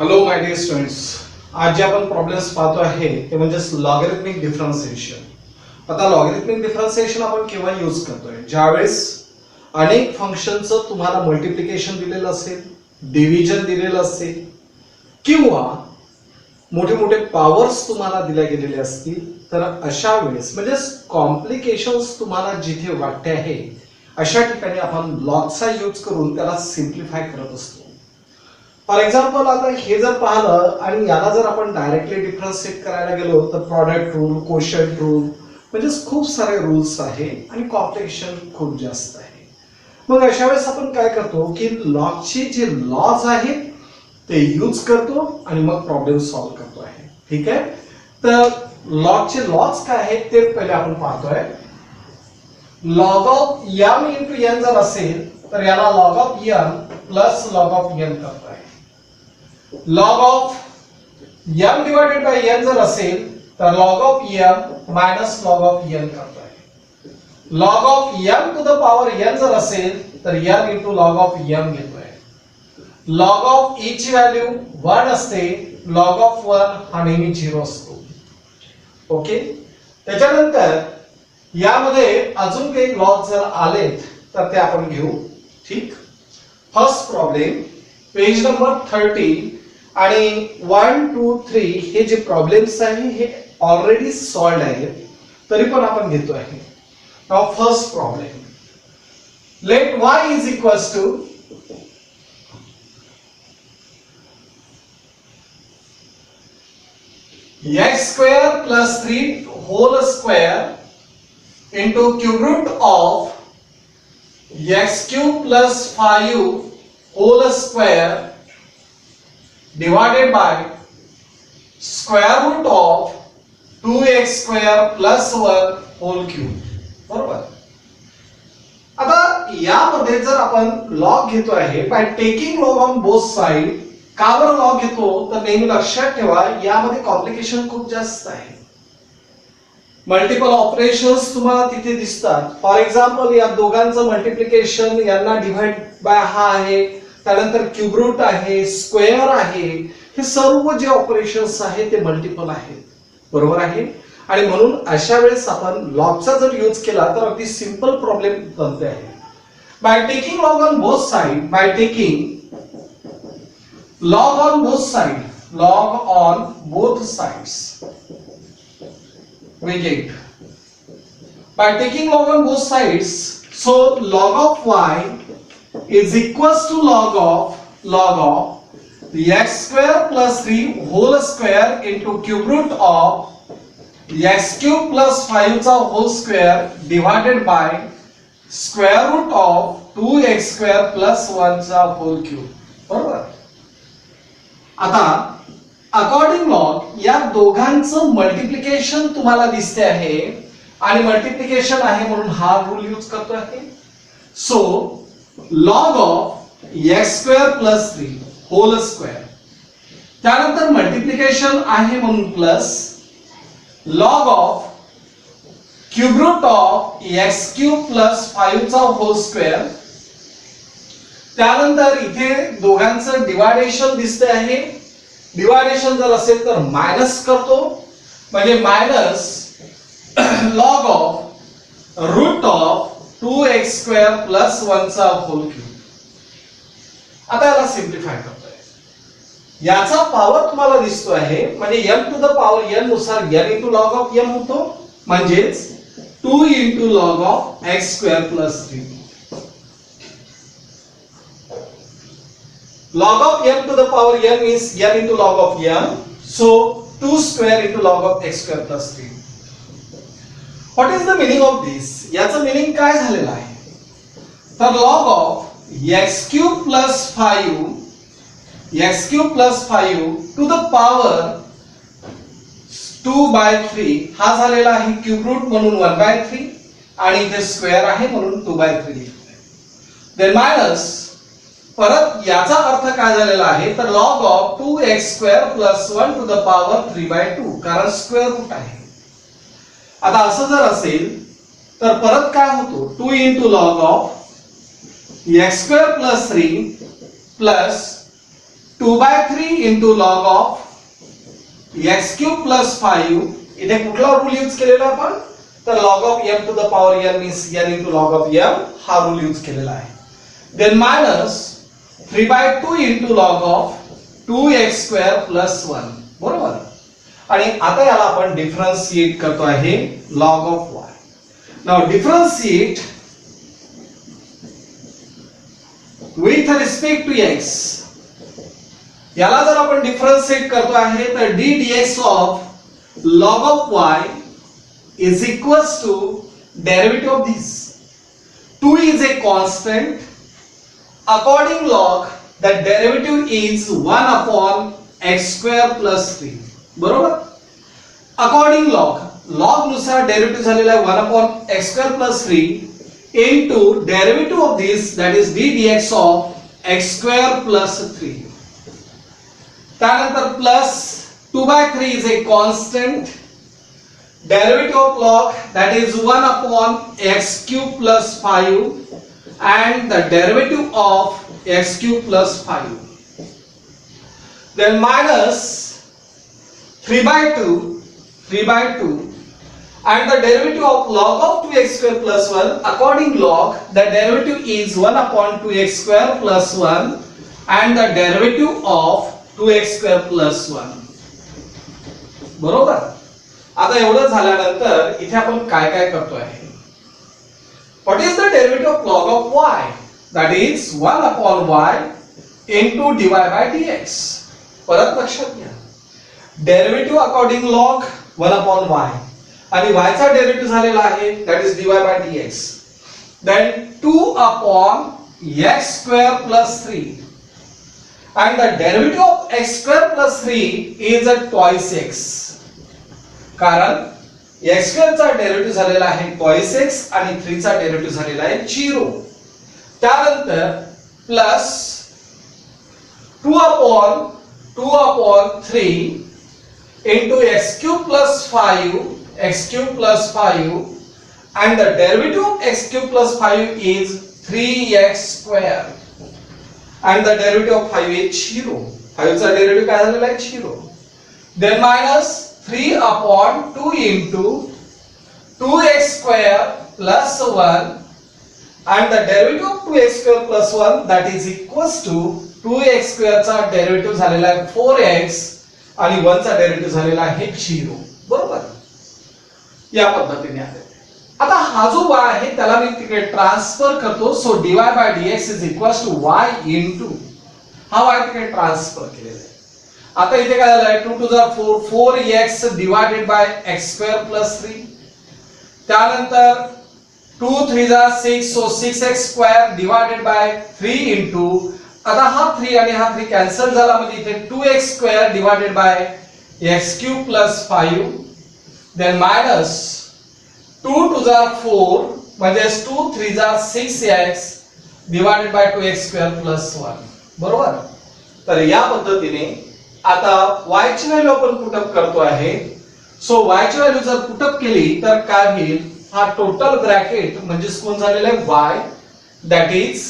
Hello my dear students, आज जे आपण प्रॉब्लेम्स पाहतो आहे ते म्हणजे लॉगॅरिथमिक डिफरन्शिएशन. आता लॉगॅरिथमिक डिफरन्शिएशन आपण केव्हा यूज करतोय? ज्यावेळेस अनेक फंक्शनचं तुम्हाला मल्टिप्लिकेशन दिलेलं असेल, डिव्हिजन दिलेलं असेल किंवा मोठे मोठे पॉवर्स तुम्हाला दिल्या गेलेले असतील, तर अशा वेळेस म्हणजे कॉम्प्लिकेशन्स तुम्हाला जिथे वाटते आहे अशा ठिकाणी आपण लॉगचा यूज करून त्याला सिम्प्लिफाय करत असतो. फॉर एक्झाम्पल, आता हे जर पाहिलं आणि याला जर आपण डायरेक्टली डिफरन्शिएट करायला गेलो तर प्रॉडक्ट रूल, कोशंट रूल म्हणजे खूप सारे रूल्स आहे आणि कॉम्प्लिकेशन खूप जास्त आहे. मग अशा वेळेस आपण काय करतो की लॉगचे जे लॉज आहेत ते यूज करतो आणि मग प्रॉब्लेम सॉल्व्ह करतो आहे. ठीक आहे, तर लॉगचे लॉज काय आहेत ते पहिले आपण पाहतोय. Log of m into n जर असेल तर याला log of m plus log of n करतो आहे. Log of m divided by n जर असेल तर log of m minus log of n करतो आहे. Log of m to the power n जर असेल तर n into log of m घेतोय. लॉग ऑफ e ची व्हॅल्यू 1 असते, लॉग ऑफ 1 हा नेहमी 0 असतो. ओके, त्याच्यानंतर यामध्ये अजून काही लॉज जर आलेत तर ते आपण घेऊ. ठीक, फर्स्ट प्रॉब्लेम पेज नंबर 30 आणि 1, 2, 3 हे जे प्रॉब्लेम्स आहे हे ऑलरेडी सॉल्व्ड आहेत, तरी पण आपण घेतो आहे. Now first problem, let y is equals to x square plus 3 whole square into cube root of x cube plus 5 whole square divided by square root of 2x square plus 1 whole cube. बरोबर. आता यामध्ये जर आपण log घेतो आहे bye taking log on both side. का बरं log घेतो तर नेहमी लक्षात ठेवा यामध्ये कॉम्प्लिकेशन खूप जास्त आहे. मल्टिपल ऑपरेशन्स तुम्हाला तिथे दिसतात. फॉर एक्झाम्पल, या दोघांचं मल्टिप्लिकेशन यांना डिवाइड बाय हा आहे, त्यानंतर क्यूब रूट आहे, स्क्वेअर आहे, हे सर्व जे ऑपरेशन्स आहेत ते मल्टिपल आहेत. बरोबर आहे. आणि म्हणून अशा वेळेस आपण लॉगचा जर यूज केला तर अगदी सिंपल प्रॉब्लेम बनते आहे. Bye taking log on both side, by taking log on both sides, log on both sides, we get by taking log on both sides, so log of y is equals to log of the x square plus 3 whole square into cube root of the x cube plus 5 चा whole square divided by square root of 2x square plus 1 चा whole cube. बरोबर. आता according log या दोघांचं multiplication तुम्हाला दिसते आहे आणि मल्टिप्लिकेशन आहे म्हणून हा रूल यूज करतो आहे. So log of x square plus 3 whole square, त्यानंतर मल्टिप्लिकेशन आहे म्हणून plus log of cube root of x cube plus 5 चा होल स्क्वेअर. त्यानंतर इथे दोघांचं डिवायडेशन दिसते आहे. डिवायडेशन जर असेल तर मायनस करतो म्हणजे minus log of root of 2x square plus 1 चा होल क्यूब. आता याला सिम्प्लिफाय करतोय. याचा पॉवर तुम्हाला दिसतो आहे म्हणजे m to the power n नुसार n into log of m होतो, म्हणजेच 2 into log of x square plus 3. log of m to the power n is n into log of m, so 2 square into log of x square plus 3. What is the meaning of this? याचं meaning काय झालेलं आहे तर log of x cube plus 5 to the power 2 by 3 हा झालेला आहे cube route म्हणून 1 by 3 आणि इथे स्क्वेअर आहे म्हणून 2 by 3 लिहितोय. देन मायनस परत याचा अर्थ काय झालेला आहे तर log of 2x square plus 1 to the power 3 by 2, कारण स्क्वेअर रूट आहे. आता असं जर असेल तर परत काय होतो 2 into log of x square plus 3 plus 2/3 into log of x cube plus 5. इथे कुठला रूल यूज केलेला आपण? तर log of m to the power n means n into log of m हा रूल यूज केलेला आहे. Then minus 3/2 into log of 2x square plus 1. बरोबर. आणि आता याला आपण डिफरन्शिएट करतो आहे log of y. Now differentiate with respect to x. याला जर आपण डिफरन्शिएट करतो आहे तर d dx of log of y is equals to derivative of this. 2 is a constant. According log, the derivative is 1 upon x square plus 3. बरोबर. According log, log नुसार derivative झालेला आहे 1 upon x square plus 3 into derivative of this, that is d dx of x square plus 3. त्यानंतर plus 2/3 is a constant. Derivative of log, that is 1 upon x cube plus 5 and the derivative of x cube plus 5. Then minus 3/2 and the derivative of log of 2x square plus 1. According log, the derivative is 1 upon 2x square plus 1 and the derivative of 2x square plus 1. बरोबर. आता एवढं झाल्यानंतर इथे आपण काय काय करतो आहे? What is the derivative of log of y? That is 1 upon y into dy by dx. परत लक्षात घ्या. Derivative according log 1 upon y आणि y चा डेरिव्हेटिव्ह झालेला आहे that is dy by dx. Then 2 upon x square plus 3 and the derivative of x square plus 3 is a twice x. कारण x square चा derivative झालेला आहे twice x आणि 3 चा डेरिव्हेटिव्ह झालेला आहे 0. त्यानंतर plus 2 upon 3 into x cube plus 5 and the derivative of x cube plus 5 is 3x square and the derivative of 5 is 0. 5 चा डेरिव्हेटिव्ह काय झालेला आहे 0. Then minus 3 upon 2 into 2x square plus 1 and the derivative of 2x square plus 1 that is equals to 2x square चा derivative झालेला आहे 4x आणि 1 चा derivative झालेला आहे 0. बरोबर. या पद्धतीने आहे. आता हा जो y आहे त्याला मी तिकडे ट्रान्सफर करतो. So dy by dx is equals to y into हा y तिकडे ट्रान्सफर केलेला आहे. आता इथे काय झालं आहे 2 to the 4x divided by x square plus 3. त्यानंतर 2 3 जा 6 so 6x square divided by 3 into आता हा 3 आणि हा 3 कॅन्सल झाला म्हणजे इथे 2x square divided by x cube plus 5 then minus 2 to the 4 म्हणजे 2 3 जा 6x divided by 2x square plus 1. बरोबर. तर या पद्धतीने आता y ची व्हॅल्यू आपण पुटअप करतो आहे. सो y ची व्हॅल्यू जर पुटअप केली तर काय होईल? हा टोटल ब्रॅकेट म्हणजे कोण झालेला आहे y that is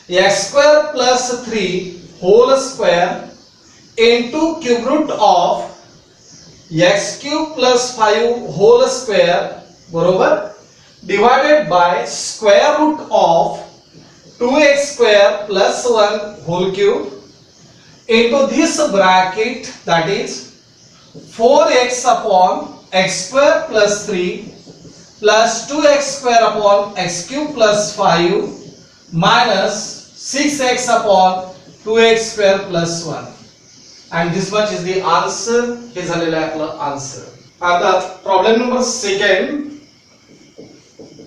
x square plus 3 whole square into cube root of x cube plus 5 whole square बरोबर divided by square root of 2x square plus 1 whole cube into this bracket that is 4x upon x square plus 3 plus 2x square upon x cube plus 5 minus 6x upon 2x square plus 1 and this much is the answer. हे झालेला आहे आपला answer. आता problem number 2.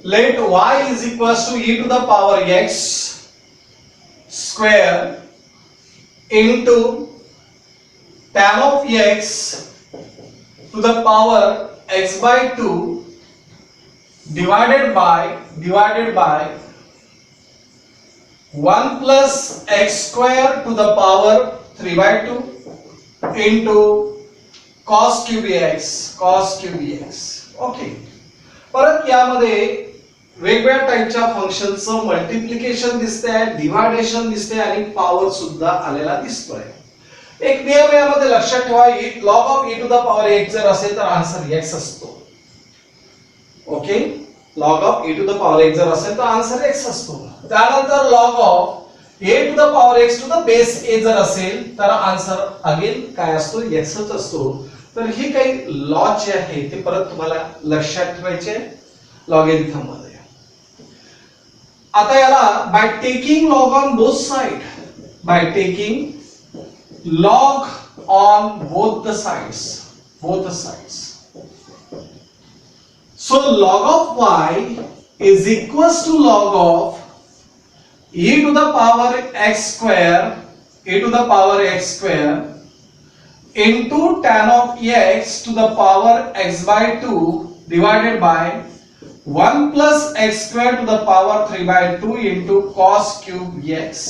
let y is equals to e to the power x square into tan of x to the power x by 2 divided by 1 plus x square to the power 3 by 2 into cos cube x. Okay. परत यामध्ये वेगवेगळ्या टाईपच्या फंक्शनचं multiplication दिसतंय, डिव्हायडेशन दिसतंय आणि power सुद्धा आलेला दिसतोय. एक नियम यामध्ये लक्षात ठेवा, log of e to the power x जर असेल तर आन्सर x असतो. Okay, log of e to the power x जर असेल तर आन्सर x असतो. त्यानंतर log of a to the power x to the base a जर असेल तर आन्सर अगेन काय असतो, x च असतो. तर हे काही लॉ जे आहे ते परत तुम्हाला लक्षात ठेवायचे लॉगॅरिथम मध्ये. आता याला bye taking log on both side, by taking log on both the sides. So log of y is equals to log of e to the power x square into tan of x to the power x by 2 divided by 1 plus x square to the power 3 by 2 into cos cube x.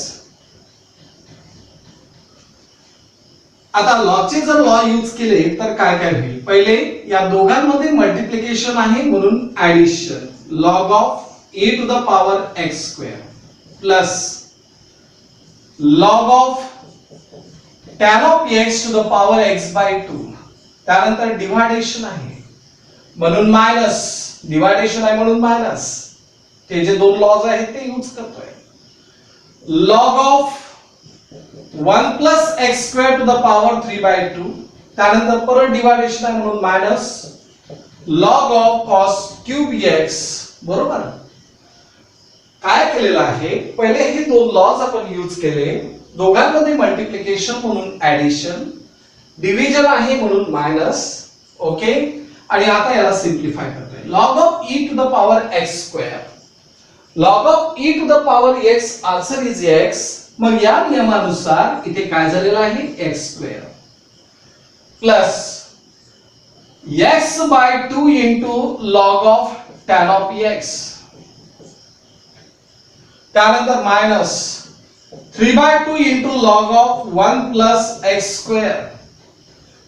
आता लॉचे जर law use केले तर काय काय होईल. पहिले या दोघांमध्ये मल्टिप्लिकेशन आहे म्हणून addition, log of e to the power x square plus log of tan of x to the power x by 2. त्यानंतर डिव्हायडेशन आहे म्हणून मायनस, डिव्हायडेशन आहे म्हणून मायनस. ते जे दोन लॉज आहेत ते यूज करतोय. Log of 1 plus x square to the power 3 by 2. त्यानंतर परत डिव्हायडेशन आहे म्हणून minus log of cos cube x. बरोबर, काय केलेलं आहे, पहिले हे दोन लॉज आपण यूज केले, दोघांमध्ये मल्टिप्लिकेशन म्हणून ऍडिशन, डिव्हिजन आहे म्हणून मायनस. ओके, आणि आता याला सिम्प्लिफाय करतोय. log of e to the power x square, log of e to the power x answer is x. मग या नियमानुसार इथे काय झालेलं आहे, x square plus x by 2 into log of tan of x. त्यानंतर minus 3 by 2 into log of 1 plus x square.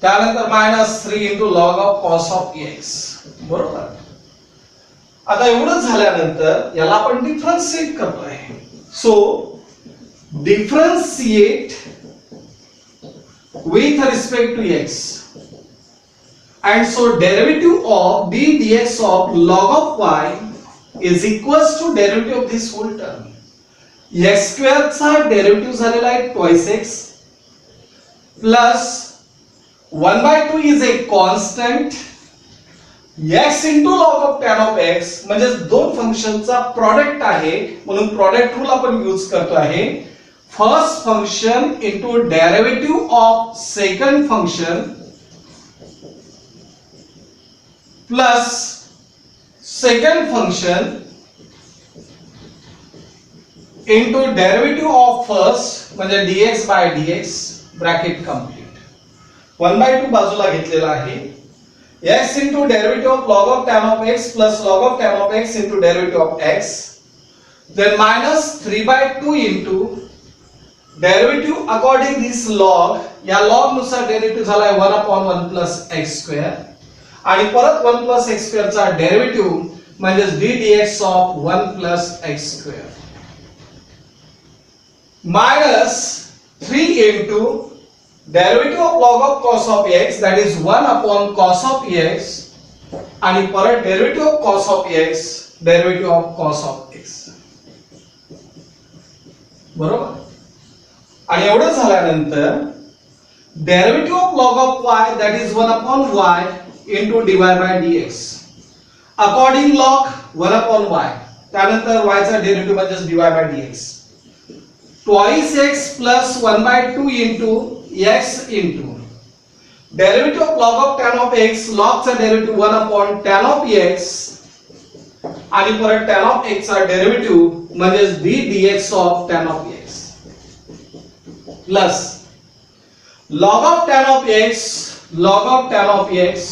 त्यानंतर minus 3 into log of cos of x. बरोबर, आता एवढं झाल्यानंतर याला आपण डिफरन्शिएट करतोय. So differentiate with respect to x, and so derivative of d dx of log of y is equals to derivative of this whole term. x square चा derivative झालेला आहे twice x plus 1 by 2 is a constant, x into log of tan of x म्हणजे दोन फंक्शनचा product आहे म्हणून product rule आपण use करतो आहे. First function into derivative of second function plus second function into derivative of first म्हणजे dx by dx bracket complete. 1 by 2 बाजूला घेतलेला आहे. x into derivative of log of tan of x plus log of tan of x into derivative of x, then minus 3 by 2 into derivative according this log. या log नुसार derivative झालाय 1 upon 1 plus x square आणि परत 1 plus x square चा derivative म्हणजे d dx of 1 plus x square minus 3 into derivative of log of cos of x, that is 1 upon cos of x आणि परत derivative of cos of x, derivative of cos of x. बरोबर, आणि एवढं झाल्यानंतर derivative of log of y, that is 1 upon y into dy by dx. According log 1 upon y, त्यानंतर y चा derivative म्हणजे dy by dx. twice x plus 1 by 2 into x into derivative of log of tan of x, log चा derivative 1 upon tan of x आणि परत tan of x चा derivative म्हणजे d dx of tan of x plus log of tan of x, log of tan of x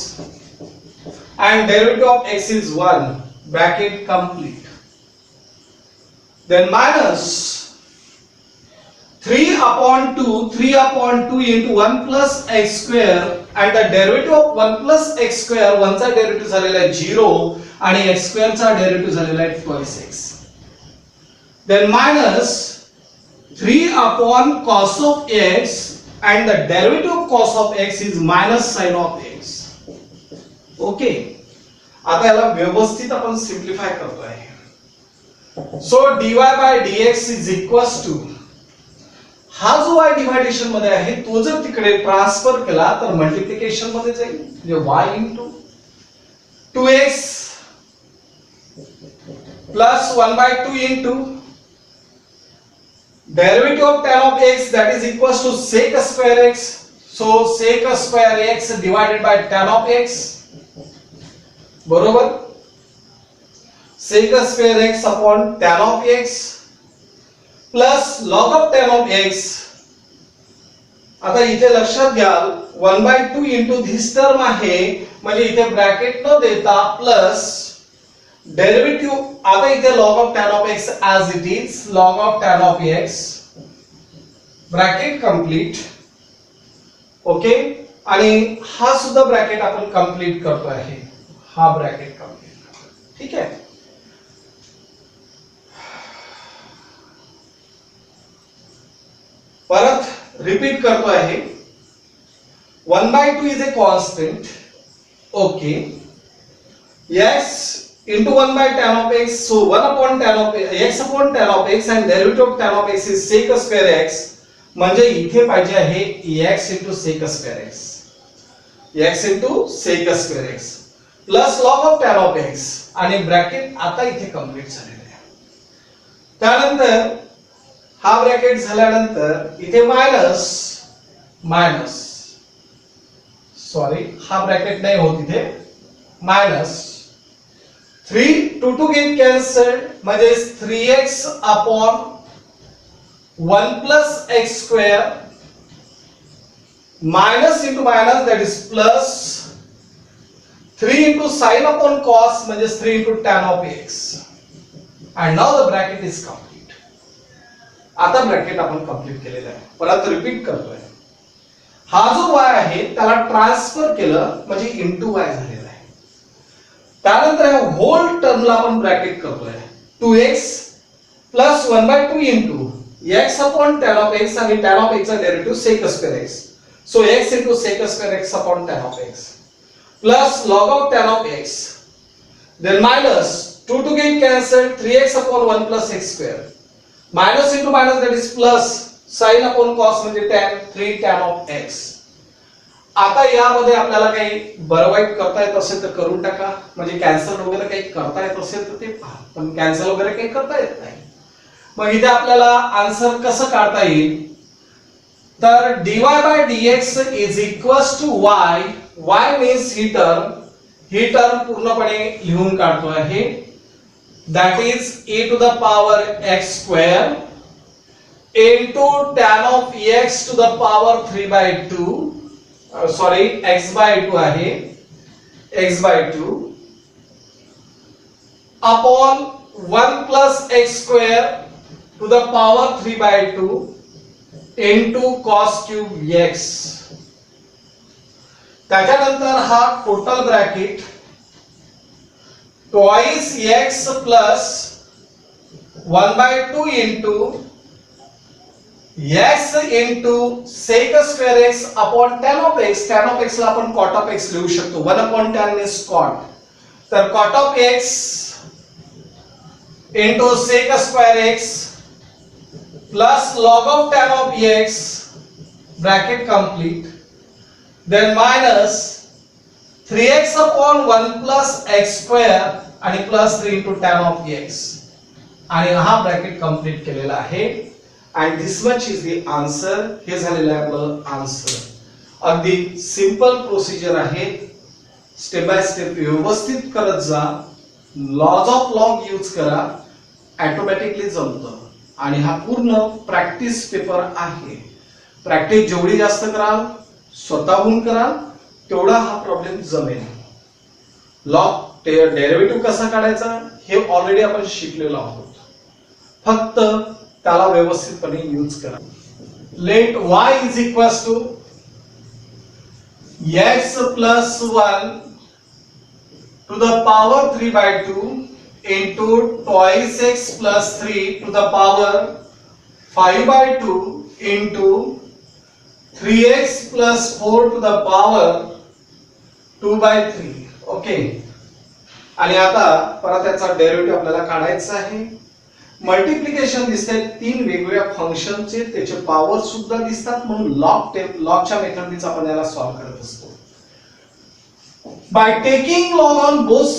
and derivative of x is 1 bracket complete. Then minus 3/2 into 1 plus x square and the derivative of 1 plus x square 1 चा derivative झालेला आहे 0 आणि x square चा derivative झालेला आहे twice x. Then minus 3 cos of x and the derivative of cos of x is minus sin of x. Okay, आता याला व्यवस्थित आपण सिम्प्लिफाय करतो आहे. So dy by dx is equals to, हा जो y डिव्हायडेशन मध्ये आहे तो जर तिकडे ट्रान्सफर केला तर मल्टिप्लिकेशन मध्ये जाईल, म्हणजे y into 2x plus 1/2 into derivative of tan of x that is equals to sec square x. So sec square x divided by tan of x, बरोबर, sec square x upon tan of x plus log of tan of x. आता इथे लक्षात घ्या 1/2 into this term आहे, म्हणजे इथे bracket न देता प्लस डेरिव्हेटिव्ह, आता इथे log of tan of x as it is, log of tan of x bracket complete. Okay, आणि हा सुद्धा ब्रॅकेट आपण कंप्लीट करतो आहे, हा ब्रॅकेट कंप्लीट. ठीक आहे, परत रिपीट करतो आहे. 1/2 is a constant. Okay, x into 1 by tan of x, so 1 upon tan of x upon tan of x and derivative of tan of x is sec square x. म्हणजे इथे पाहिजे आहे x into sec square x, x into sec square x plus log of tan of x, आणि bracket आता इथे complete झालेले आहे. त्यानंतर हा ब्रॅकेट झाल्यानंतर इथे मायनस मायनस, सॉरी हा ब्रॅकेट नाही होत, इथे मायनस 3 2 गेट कॅन्सल्ड, म्हणजे 3x upon 1 plus x square minus into minus that is plus 3 into sin upon cos, म्हणजे 3 into tan of x, and now the bracket is complete. आता bracket आपण complete केलेलं आहे. परत रिपीट करतोय, हा जो y आहे त्याला ट्रान्सफर केलं म्हणजे इंटू y झालेला आहे. त्यानंतर या होल टर्मला आपण ब्रॅकेट करतोय 2x plus 1/2 into x upon tan of x आणि tan of x चा derivative sec square x, so x into sec square x upon tan of x plus log of tan of x, then minus 2 get cancelled, 3x upon 1 plus x square minus into minus that is plus sin upon cos, म्हणजे tan 3 tan of x. आता यामध्ये आपल्याला काही बरं वाईट करता येत असेल तर करून टाका, म्हणजे कॅन्सल वगैरे काही करता येत असेल तर ते पहा, पण कॅन्सल वगैरे काही करता येत नाही. मग इथे आपल्याला आन्सर कसं काढता येईल, तर dy by dx is equals to y, y means he term पूर्णपणे लिहून काढतो आहे, that is e to the power x square into tan of x to the power 3/2, sorry x by 2 आहे, x by 2 upon 1 plus x square to the power 3/2 into cos cube x. त्याच्यानंतर हा total bracket twice x plus 1/2 into x into sec square x upon tan of x. tan of x ला आपण cot of x लिहू शकतो, 1 upon tan means cot, तर cot of x into sec square x plus log of tan of x bracket complete, then minus 3x upon 1 plus x square आणि plus 3 into tan of x, आणि हा bracket complete केलेला आहे. and this much is the answer. हे झालेलं आहे आपलं answer. अगदी सिंपल प्रोसिजर आहे, स्टेप बाय स्टेप व्यवस्थित करत जा, लॉज ऑफ लॉग यूज करा, ऑटोमॅटिकली जमतं. आणि हा पूर्ण प्रॅक्टिस पेपर आहे. प्रॅक्टिस जेवढी जास्त कराल, स्वतःहून कराल, तेवढा हा प्रॉब्लेम जमेल. लॉग डेरिव्हेटिव्ह कसा काढायचा हे ऑलरेडी आपण शिकलेलो आहोत, फक्त त्याला व्यवस्थितपणे यूज करा. let y is equals to x plus 1 to the power 3 by 2 into twice x plus 3 to the power 5 by 2 into 3x plus 4 to the power 2 by 3. Okay, आणि आता परत त्याचा डेरिव्हेटिव्ह आपल्याला काढायचा आहे. मल्टिप्लिकेशन दिसते तीन वेगवेगळ्या फंक्शनचे, त्याचे पॉवर सुद्धा दिसतात, म्हणून लॉगच्या मेथडनीच आपण याला सॉल्व्ह करत असतो. By taking log on both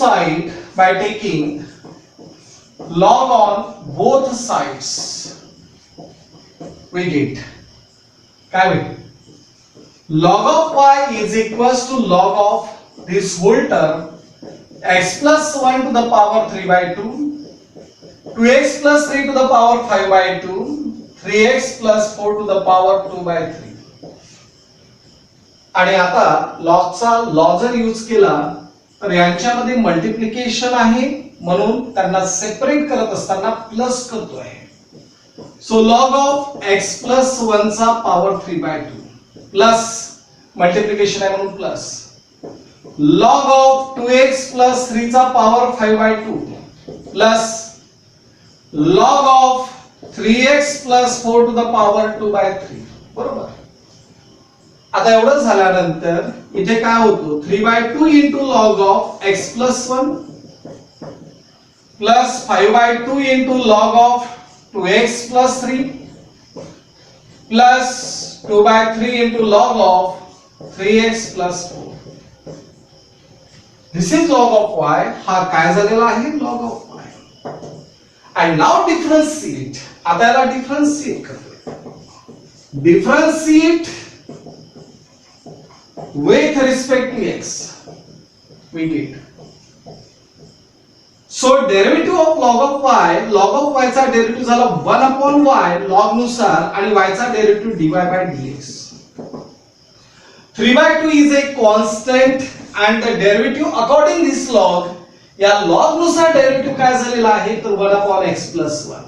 sides, we get काय होईल? Log of y is equals to log of this whole term x plus 1 to the power 3 by 2, 2x plus 3 to the power 5 by 2, 3x plus 4 to the power 2 by 3. आणि आता लॉगचा law जर use केला तर यांच्यामध्ये multiplication आहे, म्हणून त्यांना separate करत असताना प्लस करतो आहे. So log of x plus 1 चा पॉवर 3 by 2 प्लस मल्टिप्लिकेशन आहे म्हणून plus log of 2x plus 3 चा power 5 by 2 plus log of 3x plus 4 to the power 2 by 3. बरोबर. आता एवढं झाल्यानंतर इथे काय होतो? 3 by 2 into log of x plus 1 plus 5 by 2 into log of 2x plus 3 plus 2 by 3 into log of 3x plus 4. This is log of y. हा काय झालेला आहे? log of y. And now differentiate. आता याला differentiate करतोय. Differentiate with respect to x, we get. So derivative of log of y चा derivative झाला 1 upon y log नुसार, आणि y चा derivative dy by dx. 3 by 2 is a constant and the derivative according this log, या log नुसार derivative काय झालेला आहे तर 1 upon x plus 1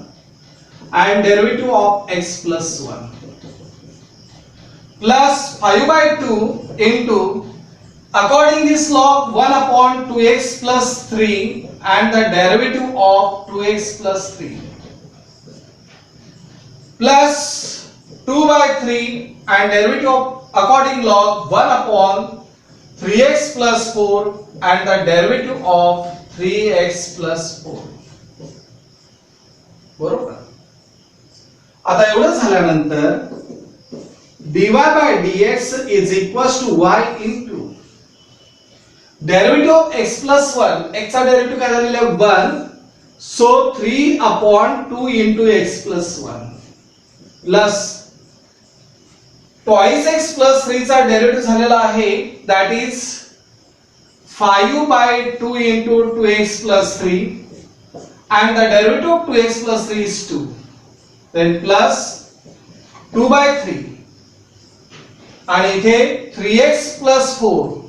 and derivative of x plus 1 plus 5 by 2 into according this log 1 upon 2x plus 3 and the derivative of 2x plus 3 plus 2 by 3 and derivative of according log 1 upon 3x plus 4 and the derivative of 3x plus 4. बरोबर. आता एवढं झाल्यानंतर dy by dx is equals to y into derivative of x plus 1. x चा derivative काय झालेला आहे 1, so 3 upon 2 into x plus 1 plus twice x plus 3 चा derivative झालेला आहे that is 5 by 2 into 2x plus 3 and the derivative of 2x plus 3 is 2, then plus 2 by 3 आणि इथे 3x plus 4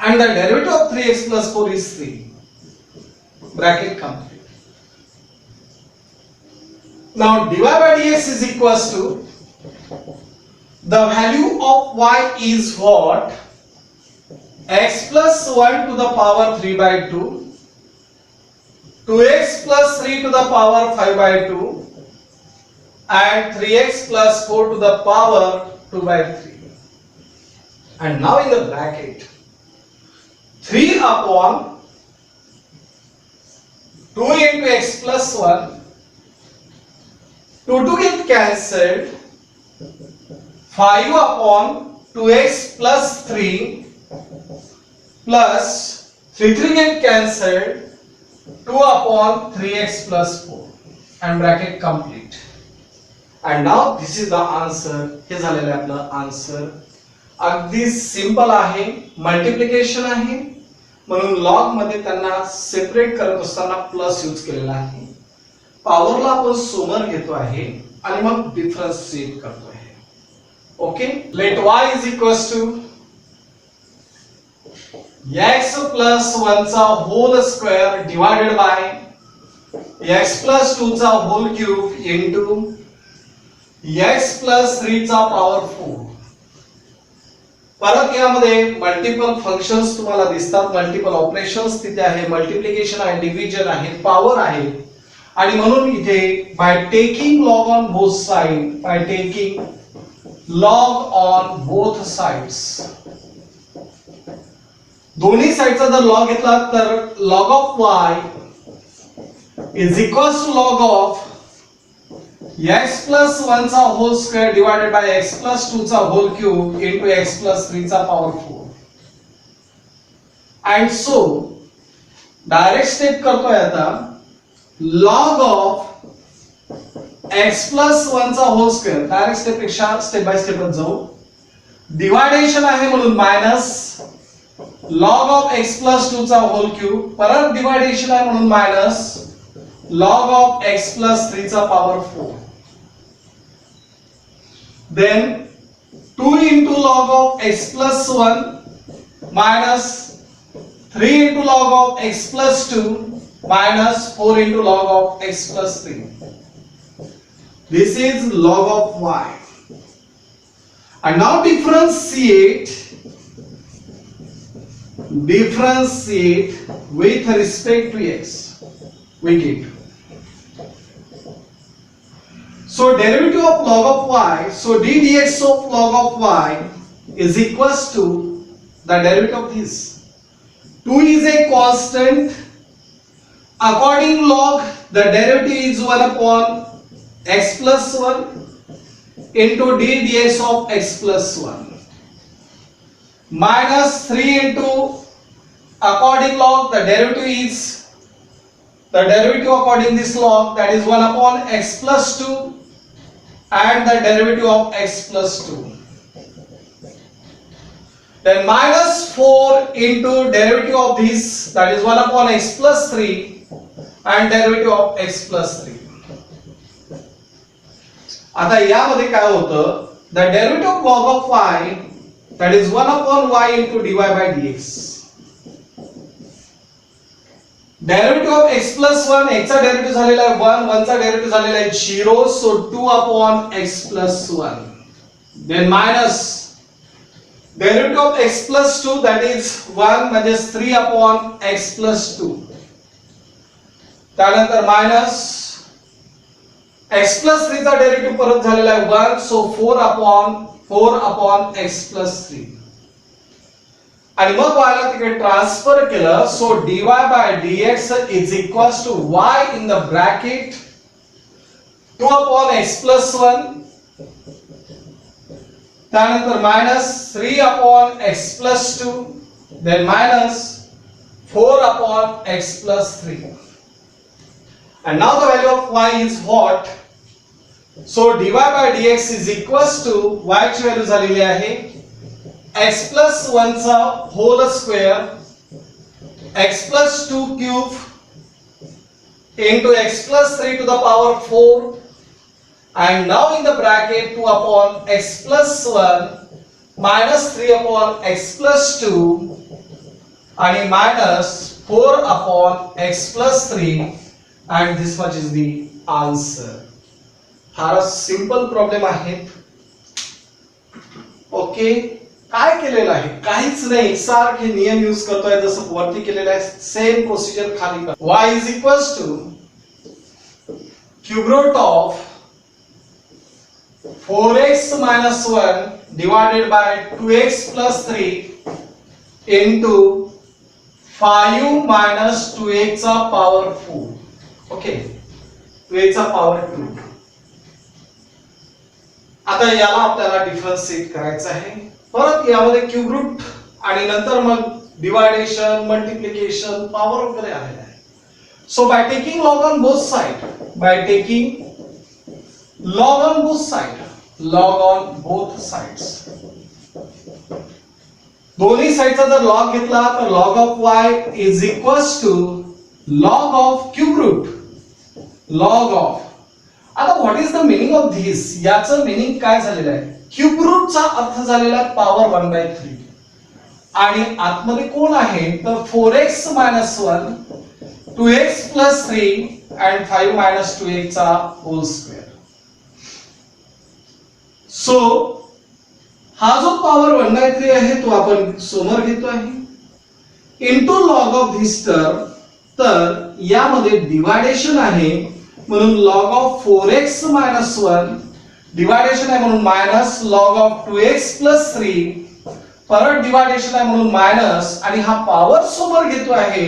and the derivative of 3x plus 4 is 3. Bracket complete. Now dy by dx is equals to the value of y is what? X plus 1 to the power 3 by 2, 2x plus 3 to the power 5 by 2 and 3x plus 4 to the power 2 by 3. And now in the bracket 3 upon 2 into x plus 1, 2 get cancelled, 5 upon 2x plus 3 plus 3 get cancelled, 2 upon 3x plus 4 and bracket complete. And now this is the answer. हे झालेलं आहे आपलं answer. अगदी simple आहे, multiplication आहे, म्हणून log मध्ये त्यांना सेपरेट करत असताना प्लस यूज केलेला आहे. पॉवरला आपण सोमर घेतो आहे आणि मग डिफरन्शिएट करतो आहे. Okay, let y is equals to x plus 1 चा whole square divided by x plus 2 चा whole cube into x plus 3 चा पॉवर 4. परत यामध्ये मल्टिपल फंक्शन्स तुम्हाला दिसतात, मल्टिपल ऑपरेशन्स तिथे आहे, मल्टिप्लिकेशन आहे, डिव्हिजन आहे, पॉवर आहे. आणि म्हणून इथे by taking log on both side, by taking log on both sides, दोन्ही साइडचा जर लॉग घेतला तर log of y is equals to log of x plus 1 चा whole square divided by x plus 2 चा whole cube into x plus 3 चा power 4. And so direct step करतोय आता, लॉग ऑफ x प्लस 1 चा whole square, direct step पेक्षा step bye स्टेपच जाऊ, deviation आहे म्हणून minus log of x plus 2 चा होल क्यूब, परत डिवायडेशन आहे म्हणून minus log of x plus 3 चा power 4. Then 2 into log of x plus 1 minus 3 into log of x plus 2 minus 4 into log of x plus 3. This is log of y. And now differentiate with respect to x. We get. So derivative of log of y, so d dx of log of y is equals to the derivative of this. 2 is a constant. According log, the derivative is 1 upon x plus 1 into d dx of x plus 1 minus 3 into according log, the derivative is the derivative according this log, that is 1 upon x plus 2 and the derivative of x plus 2. Then minus 4 into derivative of this, that is 1 upon x plus 3 and derivative of x plus 3. आता यामध्ये काय होतं, the derivative of log of y, that is 1 upon y into dy by dx. Derivative of x plus 1, x चा derivative झालेला आहे 1, 1 चा derivative झालेला आहे 0, so 2 upon x plus 1. Then minus derivative of x plus 2, that is 1 म्हणजे 3 upon x plus 2. त्यानंतर minus x plus 3 चा derivative परत झालेला आहे 1, सो 4 अपॉन x प्लस 3. आणि मग y ला तिकडे ट्रान्सफर केलं, so dy by dx is equals to y in the bracket 2 upon x plus 1, त्यानंतर minus 3 upon x plus 2, then minus 4 upon x plus 3. And now the value of y is what? So dy by dx is equals to y ची value झालेली आहे x plus 1 चा whole square x plus 2 cube into x plus 3 to the power 4, and now in the bracket 2 upon x plus 1 minus 3 upon x plus 2 and minus 4 upon x plus 3, and this much is the answer. फार simple problem आहे. Okay, काय केलेलं आहे, काहीच नाही, एकसारखे नियम use करतोय जसं वरती केलेलं आहे, सेम प्रोसिजर खाली कर. y is equals to cube root of 4x minus 1 divided by 2x plus 3 into 5 minus 2x चा power 4. ओके, 2x चा power 2. आता याला आपल्याला डिफरन्शिएट करायचं आहे. परत यामध्ये क्यूब रूट आणि नंतर मग डिवायडेशन, मल्टिप्लिकेशन, पॉवर वगैरे आलेला आहे. So by taking log on both side, by taking log on both side, log on both sides, दोन्ही साइडचा जर लॉग घेतला तर log of y is equals to log of cube root log of. आता what is the meaning of this, याचं meaning काय झालेलं आहे, क्यूब रूटचा अर्थ झालेला आहे पॉवर 1/3 आणि आतमध्ये कोण आहे तर 4x minus 1 2x plus 3 and 5 minus 2x चा होल स्क्वेअर. सो हा जो पॉवर 1/3 आहे तो आपण समोर घेतो आहे into log of this term, तर यामध्ये डिवायडेशन आहे म्हणून लॉग ऑफ 4x - 1 डिवायडेशन आहे म्हणून मायनस लॉग ऑफ 2x + 3 परत डिवायडेशन आहे म्हणून मायनस आणि हा पॉवर समोर घेतो आहे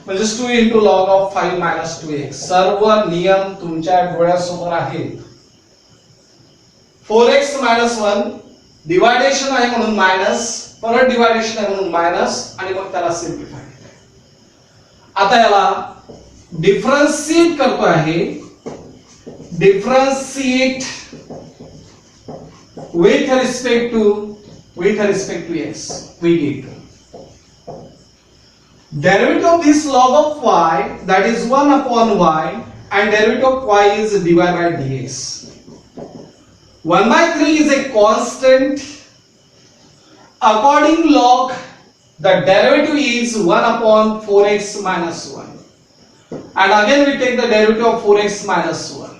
म्हणजे 2 इंटू लॉग ऑफ 5 - 2x. सर्व नियम तुमच्या डोळ्यासमोर आहेत. 4x - 1 डिवायडेशन आहे म्हणून मायनस परत डिवायडेशन आहे म्हणून मायनस आणि मग त्याला सिम्प्लिफाय. आता याला डिफरन्शिएट करतो आहे. Differentiate with respect to x, we get derivative of this log of y, that is 1 upon y, and derivative of y is dy by dx. 1/3 is a constant. According log, the derivative is 1 upon 4x - 1, and again we take the derivative of 4x - 1.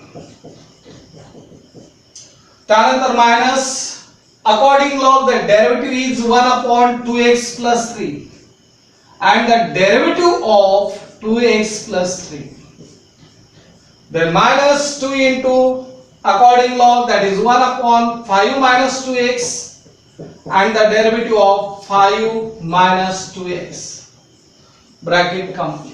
त्यानंतर minus according log the derivative is 1 upon 2x + 3 and the derivative of 2x + 3. Then minus 2 into according log, that is 1 upon 5 - 2x and the derivative of 5 - 2x. Bracket complete.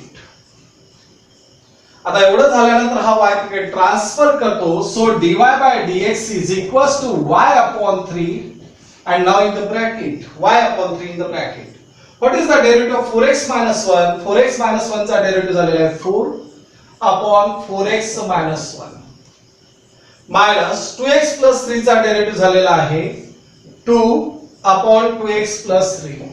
आता एवढं झाल्यानंतर हा y तिकडे transfer करतो. So dy by dx is equals to y upon 3 and now in the bracket y upon 3 in the bracket. What is the derivative of 4x - 1? 4x - 1 चा derivative झालेला आहे 4 upon 4x - 1 minus 2x + 3 चा derivative झालेला आहे 2 upon 2x + 3.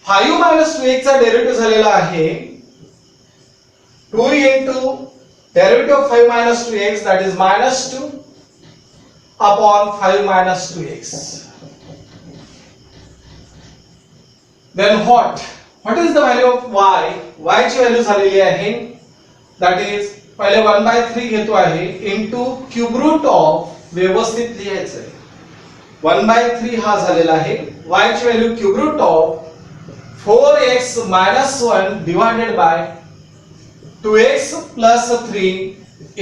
5 - 2x चा derivative झालेला आहे 2 into derivative of 5 - 2x, that is minus 2 upon 5 - 2x. Then what is the value of y? Y ची व्हॅल्यू झालेली आहे that is पहिले 1/3 घेतो आहे into cube root of व्यवस्थित लिहायचं आहे 1/3 हा झालेला आहे. y ची value cube root of 4x - 1 divided by 2x plus 3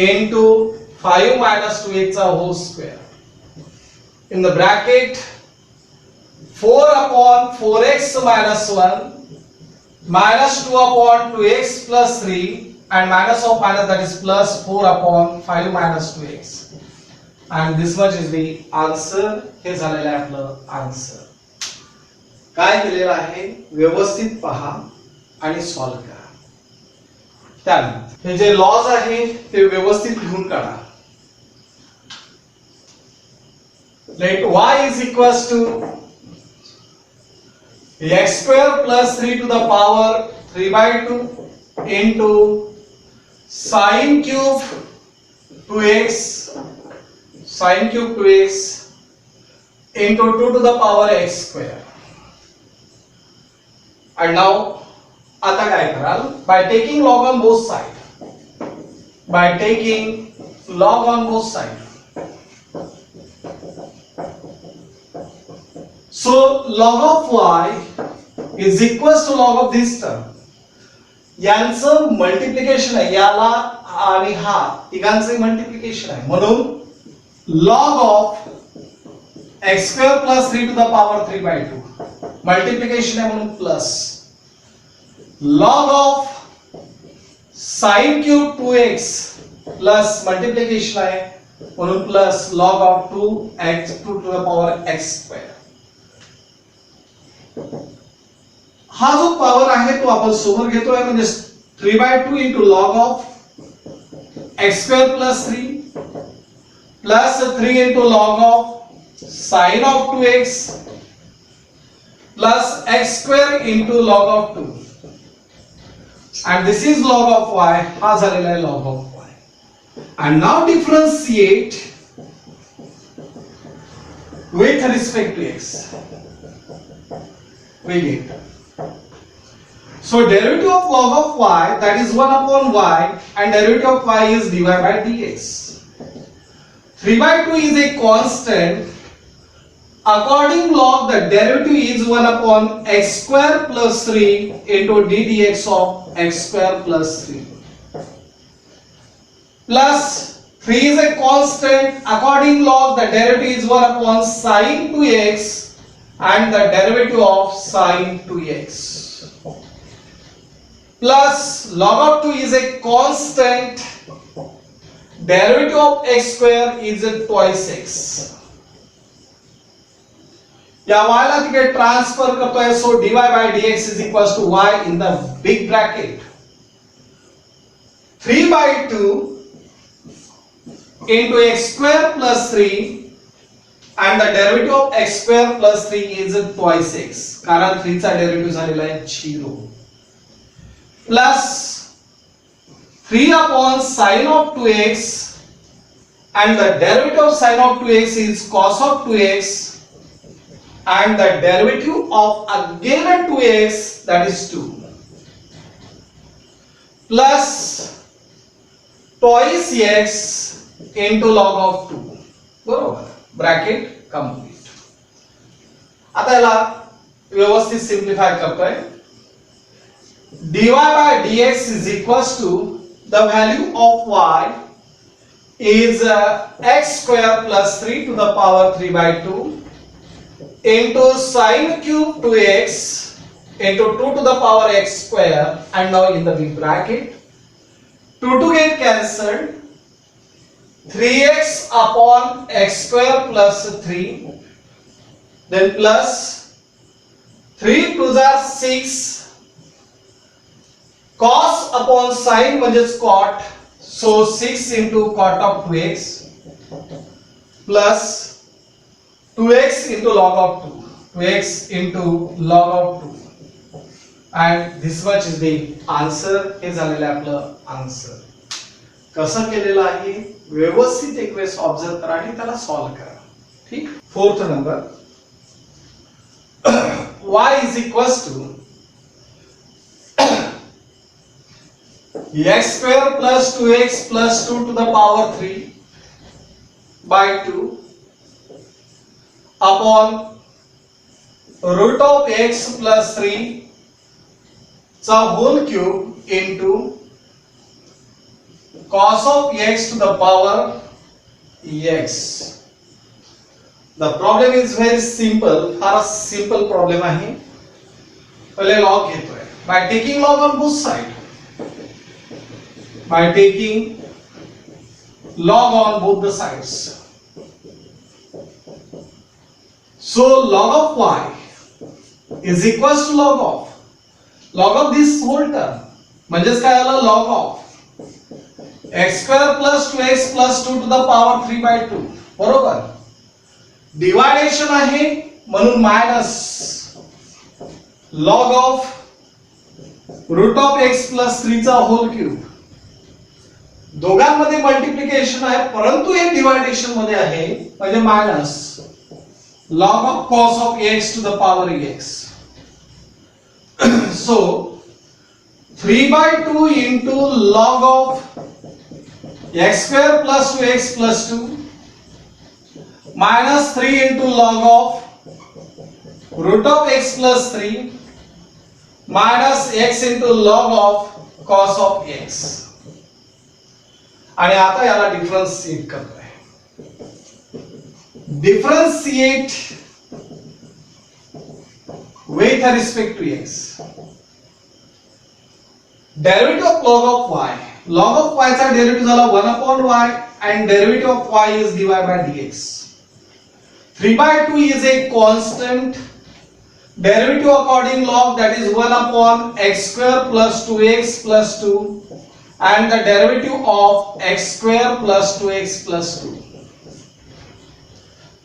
into 5 minus 2x whole square. In the bracket 4 upon 4x minus 1 minus 2 upon 2x plus 3 and minus of minus, that is plus 4 upon 5 minus 2x. And this much is the answer. हे झालेलं आहे आपलं answer. काय दिलेलं आहे व्यवस्थित पहा आणि सॉल्व करा. त्यानंतर हे जे लॉज आहे ते व्यवस्थित लिहून काढा. Let y is equals to x² plus 3 to the power 3/2 into sin cube 2x into 2 to the power x². And now आता काय कराल by taking log on both side. By taking log on both side. So log of y is equals to log of this term. यांचं multiplication आहे याला आणि हा तिघांचे multiplication आहे म्हणून log of x² plus 3 to the power 3/2 multiplication आहे म्हणून plus log of sin cube 2x plus multiplication आहे म्हणून plus log of 2x 2 to the power x². हा जो पॉवर आहे तो आपण समोर घेतोय म्हणजे 3/2 into log of x² plus 3 plus 3 into log of sin of 2x plus x² into log of 2. And this is log of y. हा झालेला आहे log of y. And now differentiate with respect to x. We get. So derivative of log of y, that is 1 upon y, and derivative of y is dy by dx. 3 by 2 is a constant. According log, the derivative is 1 upon x square plus 3 into d dx of x square plus 3. Plus 3 is a constant. According log, the derivative is 1 upon sine 2x and the derivative of sine 2x. Plus log of 2 is a constant. Derivative of x square is twice x. या y ला तिकडे transfer करतोय, so dy by dx is equals to y in the big bracket 3 by 2 into x square plus 3 and the derivative of x square plus 3 is twice x कारण 3 चा derivative झालेला आहे 0 plus 3 upon sine of 2x and the derivative of sine of 2x is cos of 2x and the derivative of again 2x, that is 2, plus twice x into log of 2. बरोबर, bracket complete. आता याला व्यवस्थित simplify करतोय. dy by dx is equals to the value of y is x square plus 3 to the power 3 by 2 into sine cube 2x into 2 to the power x square, and now in the big bracket 2 to get cancelled, 3x upon x square plus 3, then plus 3 2s are 6, cos upon sine म्हणजेच cot, so 6 into cot of 2x plus 2x into log of 2, 2x into log of 2, and this much is the answer. हे झालेलं आहे आपलं answer. कसं केलेलं आहे व्यवस्थित एक वेळेस ऑब्झर्व करा आणि त्याला सॉल्व्ह करा. ठीक. Fourth number, y is equals to x square plus 2x plus 2 to the power 3 by 2 upon root of x plus 3 चा whole cube into cos of x to the power x. The problem is very simple. फार simple problem आहे. पहिले log घेतोय. By taking log on both side. By taking log on both the sides. So log of y is equals to log of this whole term. म्हणजेच काय आलं, log of x square plus 2x plus 2 to the power 3 by 2. बरोबर. Deviation आहे म्हणून minus log of root of x plus 3 चा whole cube. दोघांमध्ये multiplication आहे परंतु हे डिवायडेशन मध्ये आहे म्हणजे minus log of cos of x to the power x. So 3 by 2 into log of x square plus 2x plus 2 minus 3 into log of root of x plus 3 minus x into log of cos of x. आणि आता याला differentiate करतोय. Differentiate with respect to x. Derivative of log of y. Log of y चा derivative झाला 1 upon y and derivative of y is dy by dx. 3 by 2 is a constant. Derivative according log, that is 1 upon x square plus 2x plus 2 and the derivative of x square plus 2x plus 2.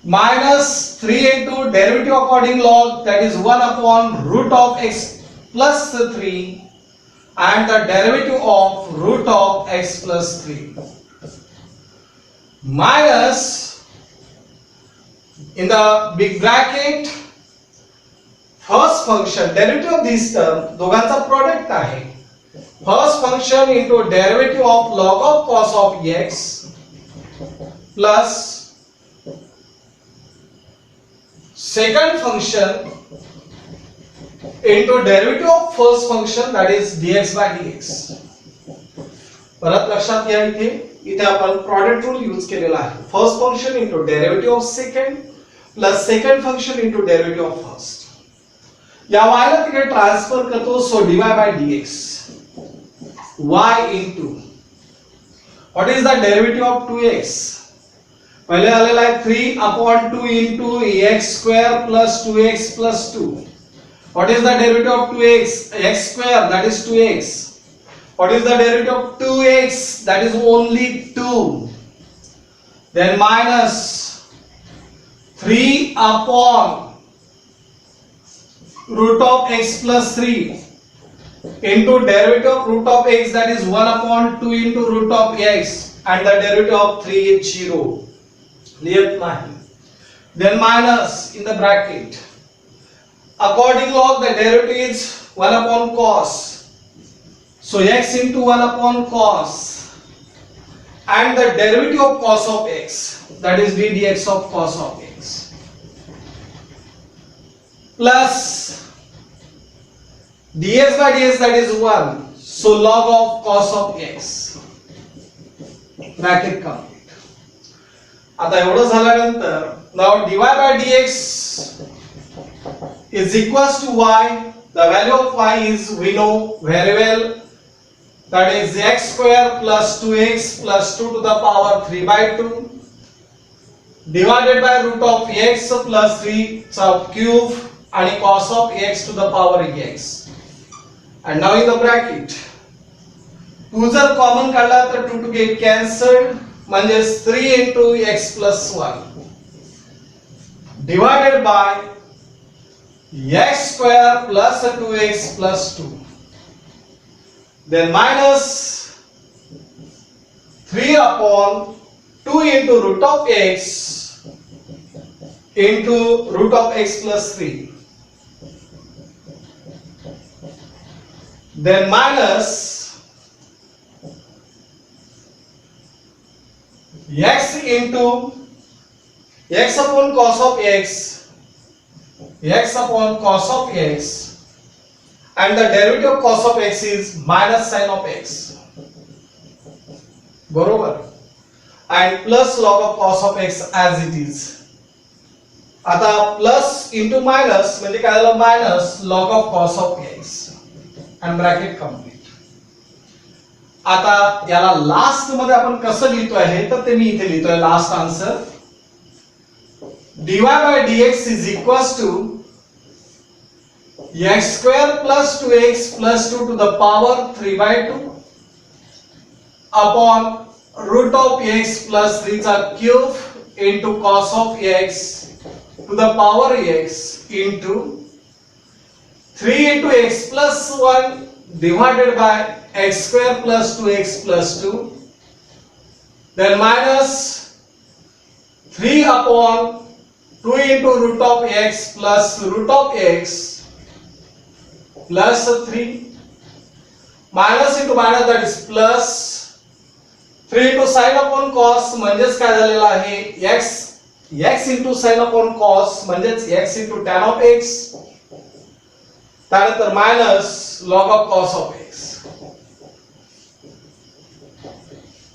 Minus 3 into derivative according log, that is 1 upon root of x plus 3 and the derivative of root of x plus 3 minus in the big bracket first function derivative of this term दोघांचा product आहे. First function into derivative of log of cos of x plus second function into derivative of first function, that is dx by dx. परत लक्षात घ्या, इथे आपण product rule use केलेला आहे. First function into derivative of second plus second function into derivative of first. या y ला तिकडे ट्रान्सफर करतो, so dy by dx y into what is the derivative of 2x? पहले आलेला आहे 3/2 into x square plus 2x plus 2. What is the derivative of 2x? X square, that is 2x. What is the derivative of 2x? That is only 2. Then minus 3 upon root of x plus 3 into derivative of root of x, that is 1/2 into root of x, and the derivative of 3 is 0. लिहित नाही. Then minus in the bracket. According log, the derivative is 1/cos. So x into 1/cos, and the derivative of cos of x, that is d dx of cos of x, plus ds by ds, that is 1. So log of cos of x. Bracket complete. आता एवढं झाल्यानंतर now dy by dx is equals to y. The value of y is, we know very well, that is x square plus 2x plus 2 to the power 3 by 2 divided by root of x plus 3 cube and cos of x to the power x. And now in the bracket 2 जर common काढला तर 2 to get cancelled, म्हणजे 3 into x plus 1 divided by x square plus 2x plus 2, then minus 3/2 into root of x into root of x plus 3, then minus x into x upon cos of x, x upon cos of x, and the derivative of cos of x is minus sin of x, बरोबर, and plus log of cos of x as it is. आता plus into minus म्हणजे काय झालं, minus log of cos of x, and bracket complete. आता याला last मध्ये आपण कसं लिहितोय आहे तर ते मी इथे लिहितोय last answer. dy by dx is equals to x square plus 2x plus 2 to the power 3 by 2 upon root of x plus 3 चा cube into cos of x to the power x into 3 into x plus 1 divided by x square plus 2x plus 2, then minus 3/2 into root of x plus root of x plus 3, minus into minus, that is plus 3 into sin upon cos, म्हणजेच काय झालेलं आहे x into sin upon cos म्हणजेच x into tan of x, त्यानंतर minus log of cos of x,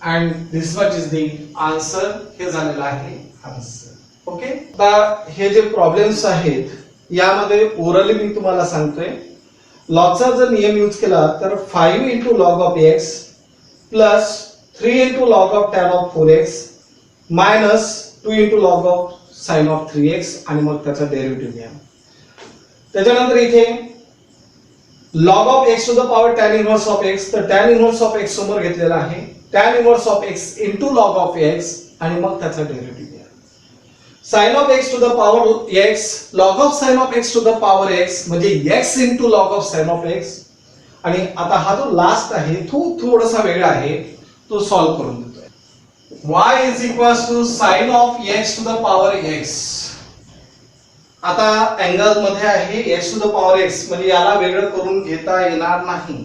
and this much is the answer. हे झालेलं आहे answer. Okay, आता हे जे प्रॉब्लेम्स आहेत यामध्ये ओरली मी तुम्हाला सांगतोय. लॉगचा जर नियम यूज केला तर 5 into log of x plus 3 into log of tan of 4x minus 2 into log of sin of 3x आणि मग त्याचा डेरिव्हेटिव्ह घ्या. त्याच्यानंतर इथे log of x to the power tan inverse of x, तर tan inverse of x समोर घेतलेला आहे, tan inverse of x into log of x आणि मग त्याचा डेरिव्हेटिव्ह घ्या. sin of x to the power x, log of sin of x to the power x म्हणजे x into log of sin of x. आणि आता हा जो last आहे तो थोडासा वेगळा आहे, तो सॉल्व करून देतोय. y is equals to sin of x to the power x. आता अँगल मध्ये आहे x to the power x, म्हणजे याला वेगळं करून घेता येणार नाही.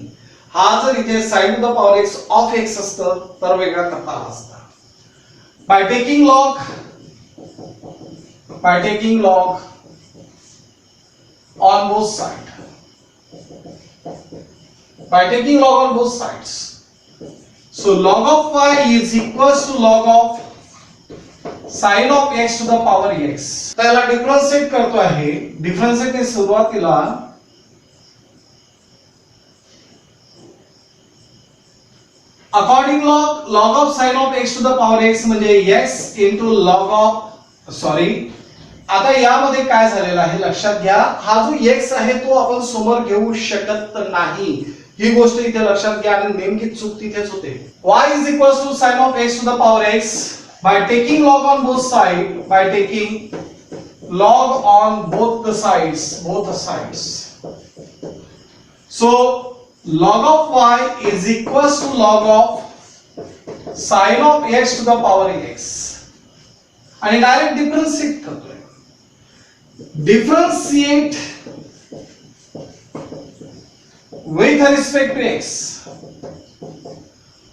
हा जर इथे sin to the power x of x असतं तर वेगळा करता आला असता. by taking log on both sides. By taking log on both sides. So log of y is equals to log of sin of x to the power x. त्याला differentiate करतो आहे. Differentiate ने सुरुवातीला according log of sin of x to the power x म्हणजे x into log of आता यामध्ये काय झालेलं आहे लक्षात घ्या. हा जो x आहे तो आपण समोर घेऊ शकत नाही. ही गोष्ट इथे लक्षात घ्या आणि नेमकी चूक तिथेच होते. y is equals to sin of x to the power x by taking log on both sides, by taking log on both the sides. So log of y is equals to log of sin of x to the power x आणि direct differentiate करतोय. Differentiate with respect to x.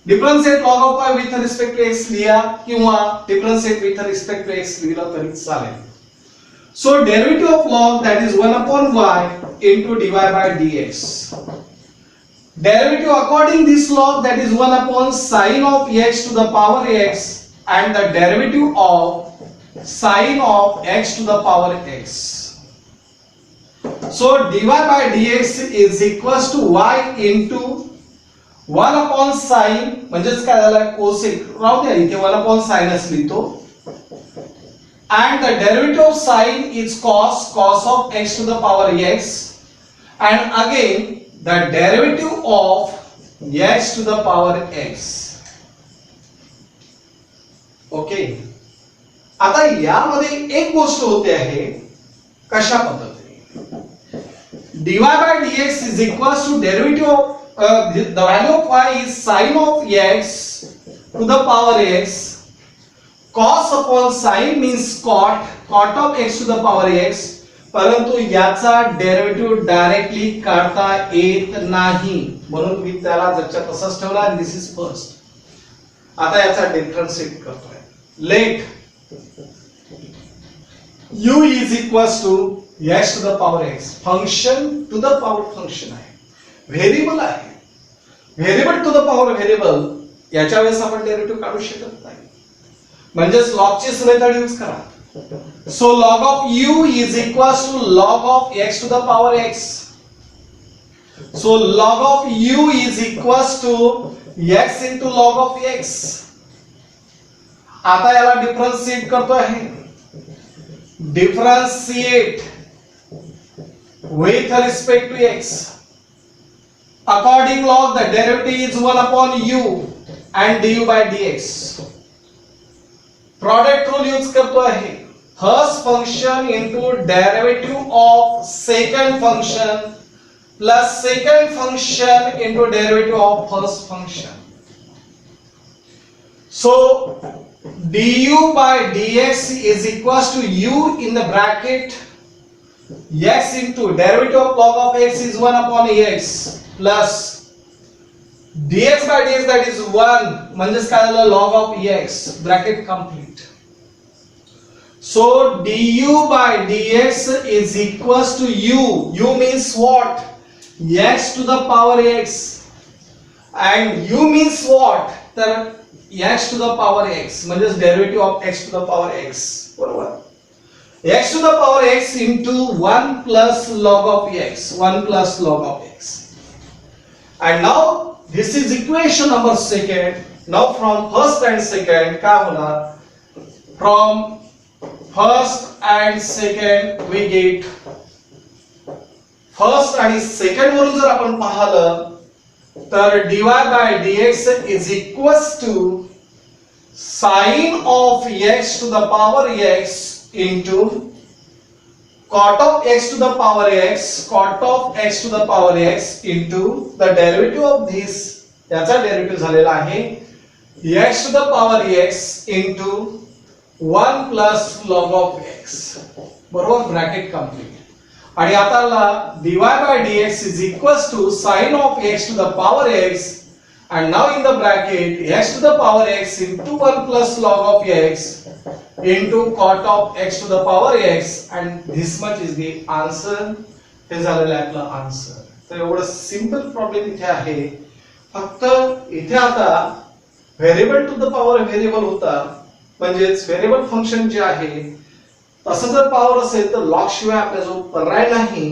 Differentiate log of y with respect to x लिहा किंवा differentiate with respect to x लिहिलं तरी चालेल. So derivative of log that is 1 upon y into dy by dx. Derivative according this log that is 1 upon sin of x to the power x and the derivative of sin of x to the power x. So dy by dx is equals to y into 1 upon sin म्हणजेच काय झालं cosec राहू द्या इथे 1 upon sin च लिहितो and the derivative of sin is cos of x to the power x and again the derivative of x to the power x. Okay. आता यामध्ये एक गोष्ट होते आहे कशा पद्धतीने dy by dx is equals to derivative of the value of y is sin of x to the power x. Cos upon sin means cot of x to the power x. परंतु याचा derivative directly काढता येत नाही म्हणून मी त्याला जच्या तसंच ठेवला. This is first. आता याचा डिफरन्शिएट करतोय. लेट u is equals to x to the power x. Function to the power function आहे. व्हेरिएबल आहे. Variable to the power variable याच्या वेळेस आपण डेरिव्हेटिव्ह काढू शकत नाही. म्हणजेच लॉगचीच मेथड यूज करा. So log of u is equals to log of x to the power x. So log of u is equals to x into log of x. आता याला डिफरन्शिएट करतो आहे. Differentiate with respect to x. According log the derivative is 1 upon u and du by dx. Product rule use करतो आहे. First function into derivative of second function plus second function into derivative of first function. So du by dx is equals to u in the bracket x into derivative of log of x is 1 upon x plus dx by dx that is 1 म्हणजेच काय झालं log of x bracket complete. So du by dx is equals to u means what? X to the power x and u means what? तर x to the power x म्हणजेच derivative of x to the power x बरोबर. x to the power x into 1 plus log of x. 1 plus log of x. And now this is equation number second. Now from first and second काय होणार? From first and second we get first आणि second वरून जर आपण पाहिलं तर dy by dx is equals to sin of x to the power x into cot of x to the power x to the power x into the derivative of this याचा derivative झालेला आहे x to the power x into 1 plus log of x बरोबर bracket complete. आणि आता dy by dx is equals to sin of x to the power x and now in the bracket x to the power x into 1 plus log of x into cot of x to the power x and this much is the answer. हे झालेलं आहे आपलं answer. तर एवढं simple problem इथे आहे. फक्त इथे आता variable to the power variable होता, म्हणजेच व्हेरिएबल फंक्शन जे आहे तसं जर पॉवर असेल तर लॉग शिवाय आपल्याजवळ पर्याय नाही,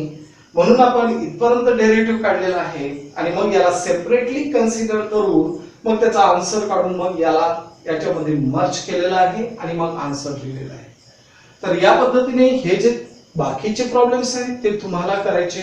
म्हणून आपण इथपर्यंत डेरिव्हेटिव्ह काढलेला आहे आणि मग याला सेपरेटली कन्सिडर करून मग त्याचा आन्सर काढून मग याला याच्यामध्ये मर्ज केलेला आहे आणि मग आन्सर लिहिलेला आहे. तर या पद्धतीने हे जे बाकीचे प्रॉब्लेम्स आहेत ते तुम्हाला करायचे